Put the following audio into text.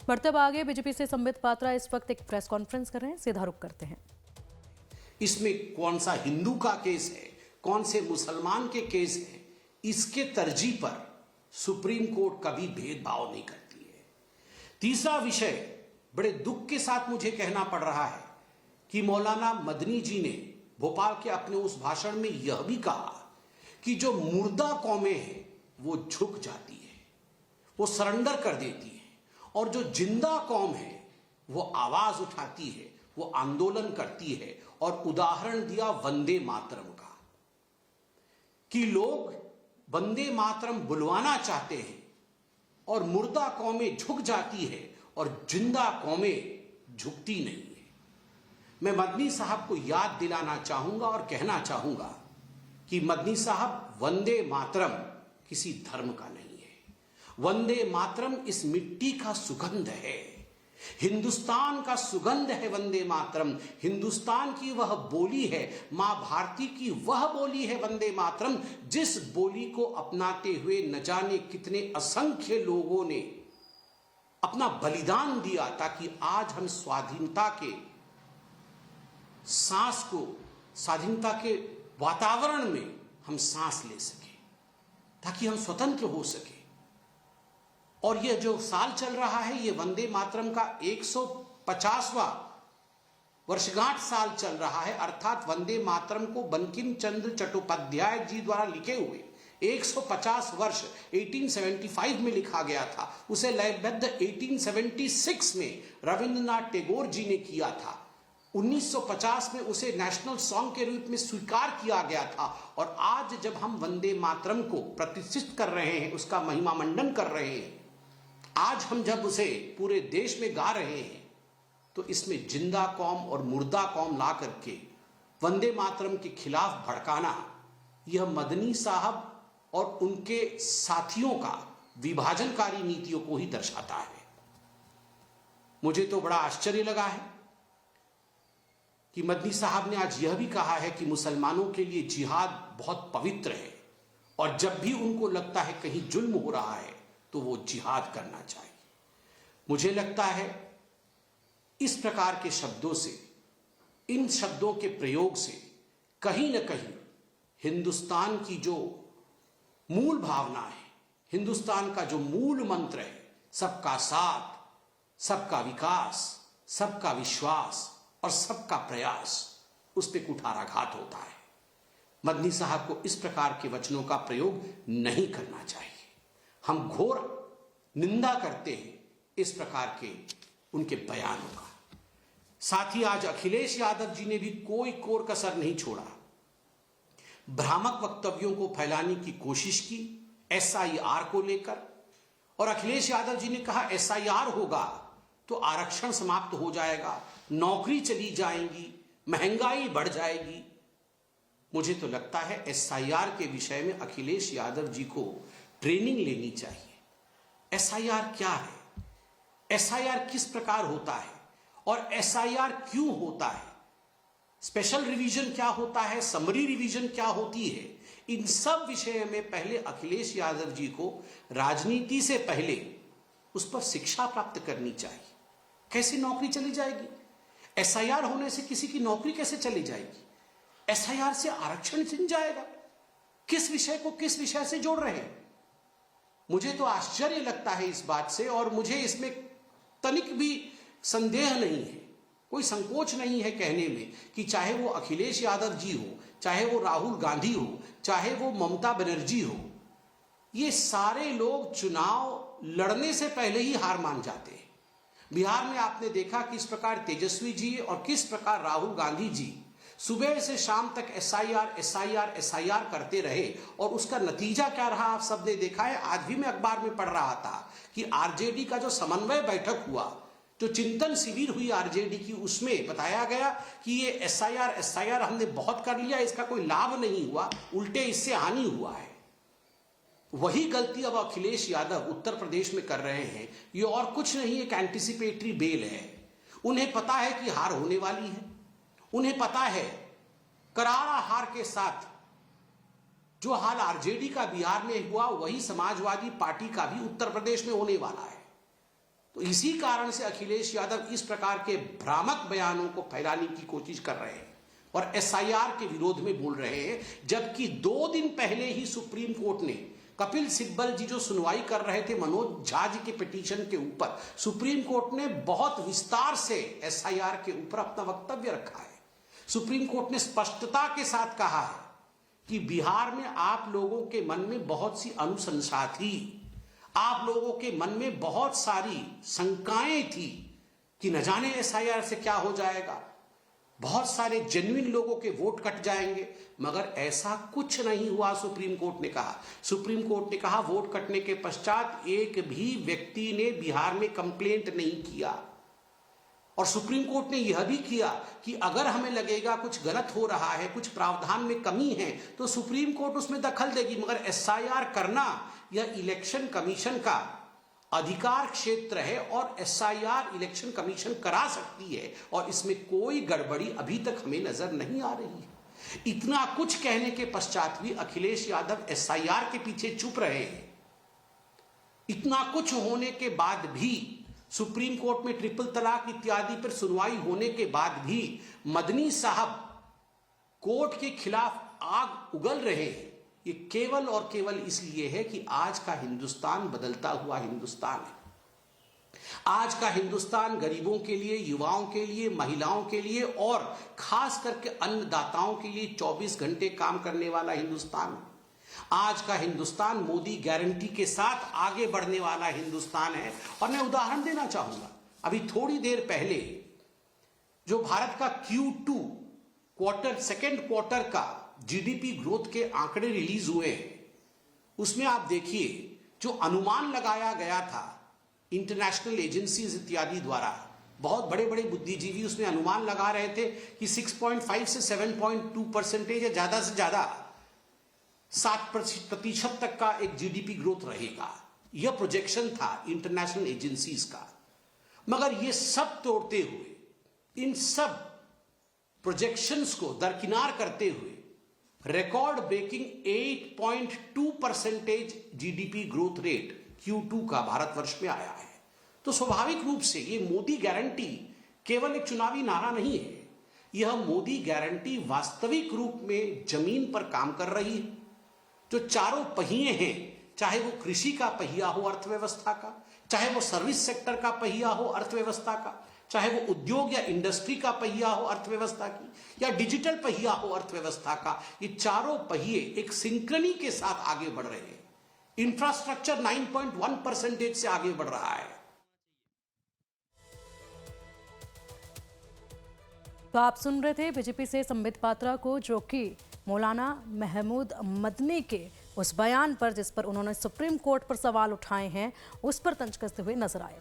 बढ़ते अब आगे, बीजेपी से संबित पात्रा इस वक्त एक प्रेस कॉन्फ्रेंस कर रहे हैं, सीधा रुख करते हैं। इसमें कौन सा हिंदू का केस है, कौन से मुसलमान के केस है, इसके तरजीह पर सुप्रीम कोर्ट कभी भेदभाव नहीं करती है। तीसरा विषय, बड़े दुख के साथ मुझे कहना पड़ रहा है कि मौलाना मदनी जी ने भोपाल के अपने उस भाषण में यह भी कहा कि जो मुर्दा कौमें हैं वो झुक जाती है, वो सरेंडर कर देती है, और जो जिंदा कौम है वो आवाज उठाती है, वो आंदोलन करती है। और उदाहरण दिया वंदे मातरम का कि लोग वंदे मातरम बुलवाना चाहते हैं और मुर्दा कौमें झुक जाती है और जिंदा कौमें झुकती नहीं है। मैं मदनी साहब को याद दिलाना चाहूंगा और कहना चाहूंगा कि मदनी साहब, वंदे मातरम किसी धर्म का नहीं है। वंदे मातरम इस मिट्टी का सुगंध है, हिंदुस्तान का सुगंध है वंदे मातरम। हिंदुस्तान की वह बोली है, मां भारती की वह बोली है वंदे मातरम, जिस बोली को अपनाते हुए न जाने कितने असंख्य लोगों ने अपना बलिदान दिया ताकि आज हम स्वाधीनता के सांस को, स्वाधीनता के वातावरण में हम सांस ले सके, ताकि हम स्वतंत्र हो सके। और यह जो साल चल रहा है, यह वंदे मातरम का 150वां वर्षगांठ साल चल रहा है। अर्थात वंदे मातरम को बंकिम चंद्र चट्टोपाध्याय जी द्वारा लिखे हुए 150 वर्ष 1875 में लिखा गया था, उसे लयबद्ध 1876 में रविंद्रनाथ टैगोर जी ने किया था। 1950 में उसे नेशनल सॉन्ग के रूप में स्वीकार किया गया था। और आज जब हम वंदे मातरम को प्रतिष्ठित कर रहे हैं, उसका महिमा मंडन कर रहे हैं, आज हम जब उसे पूरे देश में गा रहे हैं, तो इसमें जिंदा कौम और मुर्दा कौम ला करके वंदे मातरम के खिलाफ भड़काना, यह मदनी साहब और उनके साथियों का विभाजनकारी नीतियों को ही दर्शाता है। मुझे तो बड़ा आश्चर्य लगा है कि मदनी साहब ने आज यह भी कहा है कि मुसलमानों के लिए जिहाद बहुत पवित्र है, और जब भी उनको लगता है कहीं जुल्म हो रहा है तो वो जिहाद करना चाहिए। मुझे लगता है इस प्रकार के शब्दों से, इन शब्दों के प्रयोग से कहीं ना कहीं हिंदुस्तान की जो मूल भावना है, हिंदुस्तान का जो मूल मंत्र है, सबका साथ, सबका विकास, सबका विश्वास और सबका प्रयास, उस पर कुठाराघात होता है। मदनी साहब को इस प्रकार के वचनों का प्रयोग नहीं करना चाहिए। हम घोर निंदा करते हैं इस प्रकार के उनके बयानों का। साथ ही आज अखिलेश यादव जी ने भी कोई कोर कसर नहीं छोड़ा, भ्रामक वक्तव्यों को फैलाने की कोशिश की एसआईआर को लेकर। और अखिलेश यादव जी ने कहा एसआईआर होगा तो आरक्षण समाप्त हो जाएगा, नौकरी चली जाएंगी, महंगाई बढ़ जाएगी। मुझे तो लगता है एसआईआर के विषय में अखिलेश यादव जी को ट्रेनिंग लेनी चाहिए। एसआईआर क्या है, एसआईआर किस प्रकार होता है, और एसआईआर क्यों होता है, स्पेशल रिवीजन क्या होता है, समरी रिवीजन क्या होती है, इन सब विषय में पहले अखिलेश यादव जी को राजनीति से पहले उस पर शिक्षा प्राप्त करनी चाहिए। कैसे नौकरी चली जाएगी? एसआईआर होने से किसी की नौकरी कैसे चली जाएगी? एसआईआर से आरक्षण छिन जाएगा? किस विषय को किस विषय से जोड़ रहे हैं? मुझे तो आश्चर्य लगता है इस बात से, और मुझे इसमें तनिक भी संदेह नहीं है, कोई संकोच नहीं है कहने में कि चाहे वो अखिलेश यादव जी हो, चाहे वो राहुल गांधी हो, चाहे वो ममता बनर्जी हो, ये सारे लोग चुनाव लड़ने से पहले ही हार मान जाते हैं। बिहार में आपने देखा किस प्रकार तेजस्वी जी और किस प्रकार राहुल गांधी जी सुबह से शाम तक एसआईआर एसआईआर एसआईआर करते रहे, और उसका नतीजा क्या रहा आप सबने देखा है। आज भी मैं अखबार में पढ़ रहा था कि आरजेडी का जो समन्वय बैठक हुआ, जो चिंतन शिविर हुई आरजेडी की, उसमें बताया गया कि ये एसआईआर हमने बहुत कर लिया, इसका कोई लाभ नहीं हुआ, उल्टे इससे हानि हुआ है। वही गलती अब अखिलेश यादव उत्तर प्रदेश में कर रहे हैं। ये और कुछ नहीं, एक एंटिसिपेटरी बेल है। उन्हें पता है कि हार होने वाली है, उन्हें पता है करारा हार के साथ जो हाल आरजेडी का बिहार में हुआ, वही समाजवादी पार्टी का भी उत्तर प्रदेश में होने वाला है। तो इसी कारण से अखिलेश यादव इस प्रकार के भ्रामक बयानों को फैलाने की कोशिश कर रहे हैं और एसआईआर के विरोध में बोल रहे हैं, जबकि 2 दिन पहले ही सुप्रीम कोर्ट ने कपिल सिब्बल जी जो सुनवाई कर रहे थे मनोज झा जी के पिटीशन के ऊपर, सुप्रीम कोर्ट ने बहुत विस्तार से एसआईआर के ऊपर अपना वक्तव्य रखा है। सुप्रीम कोर्ट ने स्पष्टता के साथ कहा है कि बिहार में आप लोगों के मन में बहुत सी अनुशंसा थी, आप लोगों के मन में बहुत सारी शंकाएं थी कि न जाने एसआईआर से क्या हो जाएगा, बहुत सारे जेन्युइन लोगों के वोट कट जाएंगे, मगर ऐसा कुछ नहीं हुआ। सुप्रीम कोर्ट ने कहा, सुप्रीम कोर्ट ने कहा वोट कटने के पश्चात एक भी व्यक्ति ने बिहार में कंप्लेंट नहीं किया। और सुप्रीम कोर्ट ने यह भी किया कि अगर हमें लगेगा कुछ गलत हो रहा है, कुछ प्रावधान में कमी है, तो सुप्रीम कोर्ट उसमें दखल देगी, मगर एसआईआर करना यह इलेक्शन कमीशन का अधिकार क्षेत्र है और एसआईआर इलेक्शन कमीशन करा सकती है और इसमें कोई गड़बड़ी अभी तक हमें नजर नहीं आ रही है। इतना कुछ कहने के पश्चात भी अखिलेश यादव एसआईआर के पीछे चुप रहे हैं। इतना कुछ होने के बाद भी, सुप्रीम कोर्ट में ट्रिपल तलाक इत्यादि पर सुनवाई होने के बाद भी मदनी साहब कोर्ट के खिलाफ आग उगल रहे हैं। ये केवल और केवल इसलिए है कि आज का हिंदुस्तान बदलता हुआ हिंदुस्तान है। आज का हिंदुस्तान गरीबों के लिए, युवाओं के लिए, महिलाओं के लिए और खास करके अन्नदाताओं के लिए 24 घंटे काम करने वाला हिंदुस्तान है। आज का हिंदुस्तान मोदी गारंटी के साथ आगे बढ़ने वाला हिंदुस्तान है। और मैं उदाहरण देना चाहूंगा, अभी थोड़ी देर पहले जो भारत का Q2 सेकेंड क्वार्टर का जीडीपी ग्रोथ के आंकड़े रिलीज हुए हैं, उसमें आप देखिए जो अनुमान लगाया गया था इंटरनेशनल एजेंसीज इत्यादि द्वारा, बहुत बड़े बड़े बुद्धिजीवी उसमें अनुमान लगा रहे थे कि 6.5 से 7.2% या ज्यादा से ज्यादा 7% तक का एक जीडीपी ग्रोथ रहेगा। यह प्रोजेक्शन था इंटरनेशनल एजेंसीज का। मगर ये सब तोड़ते हुए, इन सब प्रोजेक्शंस को दरकिनार करते हुए record breaking 8.2% GDP growth rate Q2 का भारतवर्ष में आया है। तो स्वाभाविक रूप से ये मोदी गारंटी केवल एक चुनावी नारा नहीं है, यह मोदी गारंटी वास्तविक रूप में जमीन पर काम कर रही है। जो चारों पहिए हैं, चाहे वो कृषि का पहिया हो अर्थव्यवस्था का, चाहे वो सर्विस सेक्टर का पहिया हो अर्थव्यवस्था का, चाहे वो उद्योग या इंडस्ट्री का पहिया हो अर्थव्यवस्था की, या डिजिटल पहिया हो अर्थव्यवस्था का, ये चारों पहिए एक सिंक्रनी के साथ आगे बढ़ रहे हैं। इंफ्रास्ट्रक्चर 9.1% से आगे बढ़ रहा है। तो आप सुन रहे थे बीजेपी से संबित पात्रा को, जो कि मौलाना महमूद मदनी के उस बयान पर जिस पर उन्होंने सुप्रीम कोर्ट पर सवाल उठाए हैं, उस पर तंज कसते हुए नजर आए।